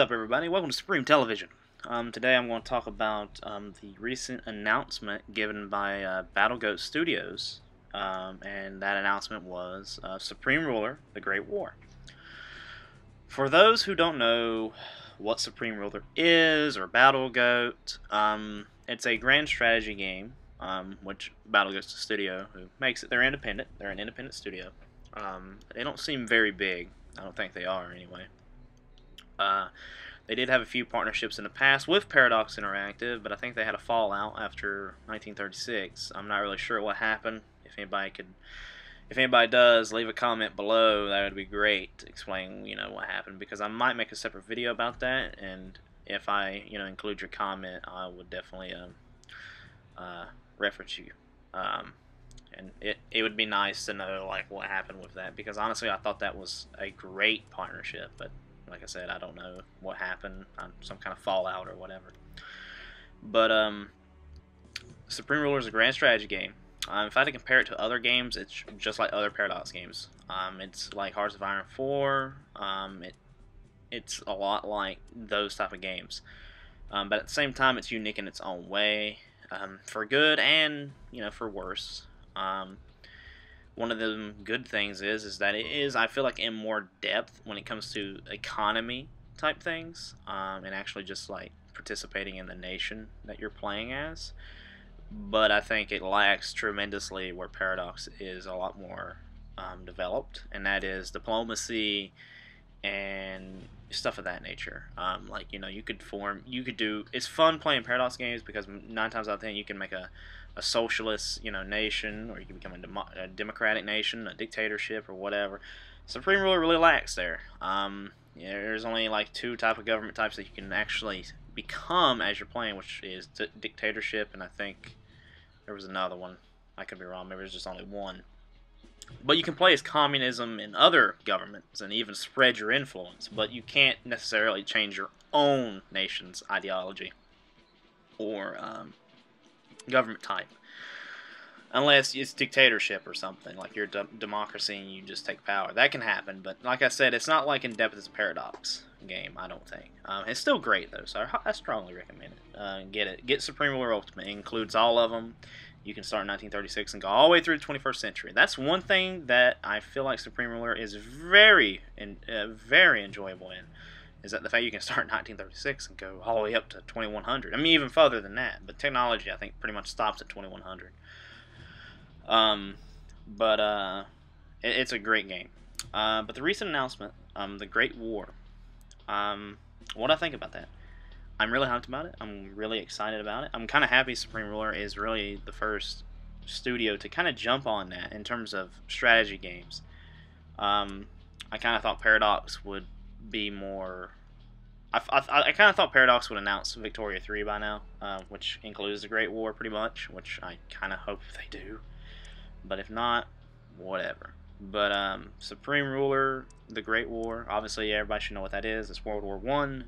up, everybody? Welcome to Supreme Television. Today I'm going to talk about the recent announcement given by BattleGoat Studios, and that announcement was Supreme Ruler: The Great War. For those who don't know what Supreme Ruler is or BattleGoat, it's a grand strategy game, which BattleGoat's the studio who makes it. They're independent. They're an independent studio. They don't seem very big. I don't think they are, anyway. They did have a few partnerships in the past with Paradox Interactive, but I think they had a fallout after 1936. I'm not really sure what happened. If anybody does, leave a comment below. That would be great to explain, what happened, because I might make a separate video about that. And if I, include your comment, I would definitely reference you. And it would be nice to know what happened with that, because honestly I thought that was a great partnership, but like I said, I don't know what happened, some kind of fallout or whatever. But Supreme Ruler is a grand strategy game. If I had to compare it to other games, it's just like other Paradox games. It's like Hearts of Iron 4. It's a lot like those type of games. But at the same time, it's unique in its own way, for good and for worse. One of the good things is that it is, I feel like, in more depth when it comes to economy type things, and actually just participating in the nation that you're playing as. But I think it lacks tremendously where Paradox is a lot more developed, and that is diplomacy and stuff of that nature. You could do. It's fun playing Paradox games because 9 times out of 10 you can make a socialist, nation, or you can become a democratic nation, a dictatorship, or whatever. Supreme Ruler really lacks there. There's only 2 type of government types that you can actually become as you're playing, which is dictatorship, and I think there was another one. I could be wrong. Maybe there's just only one. But you can play as communism in other governments and even spread your influence, but you can't necessarily change your own nation's ideology or government type, unless it's dictatorship or something, like you're democracy and you just take power. That can happen, but like I said, it's not in depth as a Paradox game, I don't think. It's still great though, so I strongly recommend it. Get Supreme Ruler Ultimate. It includes all of them. You can start in 1936 and go all the way through the 21st century. That's one thing that I feel like Supreme Ruler is very enjoyable in, is that the fact you can start in 1936 and go all the way up to 2100. I mean, even further than that. But technology, I think, pretty much stops at 2100. It's a great game. But the recent announcement, The Great War, what I think about that? I'm really hyped about it. I'm really excited about it. I'm kind of happy Supreme Ruler is really the first studio to kind of jump on that in terms of strategy games. I kind of thought Paradox would be more. I kind of thought Paradox would announce Victoria 3 by now, which includes the Great War pretty much, which I kind of hope they do. But if not, whatever. But Supreme Ruler, the Great War, obviously everybody should know what that is. It's World War I,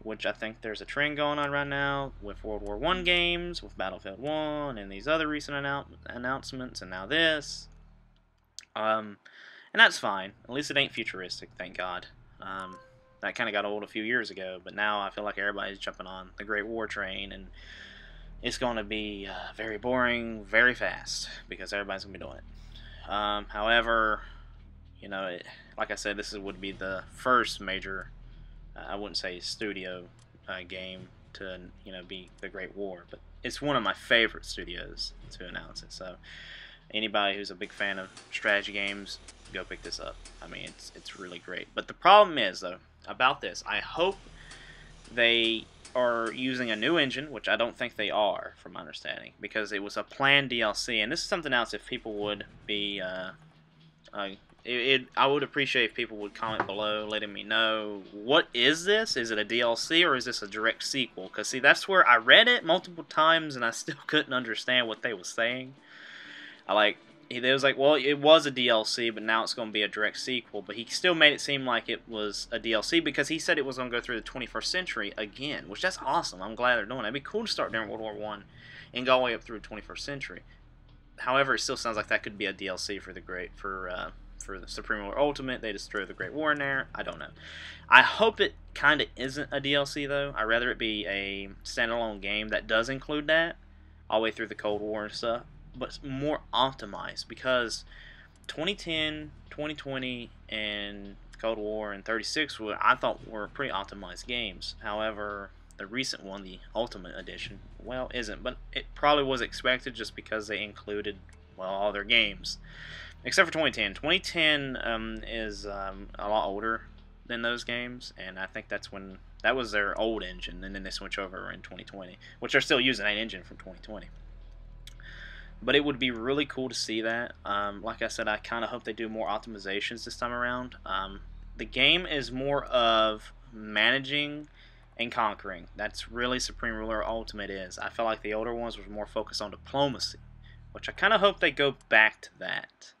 which I think there's a trend going on right now with World War I games, with Battlefield 1, and these other recent announcements, and now this. And that's fine. At least it ain't futuristic, thank God. That kind of got old a few years ago, but now I feel like everybody's jumping on the Great War train, and it's going to be very boring, very fast, because everybody's going to be doing it. However, like I said, would be the first major, I wouldn't say studio game to, be the Great War, but it's one of my favorite studios to announce it, so anybody who's a big fan of strategy games, go pick this up. I mean, it's really great. But the problem is, though, about this, I hope they are using a new engine, which I don't think they are, from my understanding, because it was a planned DLC, and this is something else. If people would be, I would appreciate if people would comment below, letting me know, what is this? Is it a DLC or is this a direct sequel? Because see, that's where I read it multiple times and I still couldn't understand what they were saying. They was like, well, it was a DLC, but now it's going to be a direct sequel. But he still made it seem like it was a DLC because he said it was going to go through the 21st century again, which that's awesome. I'm glad they're doing it. It'd be cool to start during World War I and go all the way up through the 21st century. However, it still sounds like that could be a DLC for for the Supreme Ruler Ultimate, they just throw the Great War in there. I don't know. I hope it kind of isn't a DLC, though. I'd rather it be a standalone game that does include that, all the way through the Cold War and stuff, but more optimized, because 2010, 2020, and Cold War and 36 I thought were pretty optimized games. However, the recent one, the Ultimate Edition, well, isn't, but it probably was expected just because they included, well, all their games. Except for 2010. 2010 is a lot older than those games, and I think that was their old engine, and then they switch over in 2020, which they're still using that engine from 2020. But it would be really cool to see that. Like I said, I kind of hope they do more optimizations this time around. The game is more of managing and conquering. That's really Supreme Ruler Ultimate is. I feel like the older ones were more focused on diplomacy, which I kind of hope they go back to that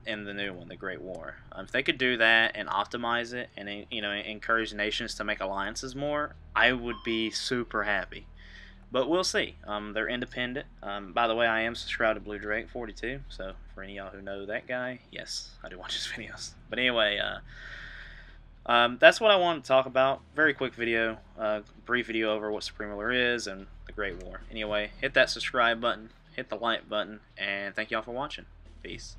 in the new one, the Great War. If they could do that and optimize it and encourage nations to make alliances more, I would be super happy. But we'll see. They're independent. By the way, I am subscribed to Blue Drake 42, so for any of y'all who know that guy, yes, I do watch his videos. But anyway, that's what I wanted to talk about. Very quick video, brief video over what Supreme Ruler is and the Great War. Anyway, hit that subscribe button, hit the like button, and thank y'all for watching. Peace.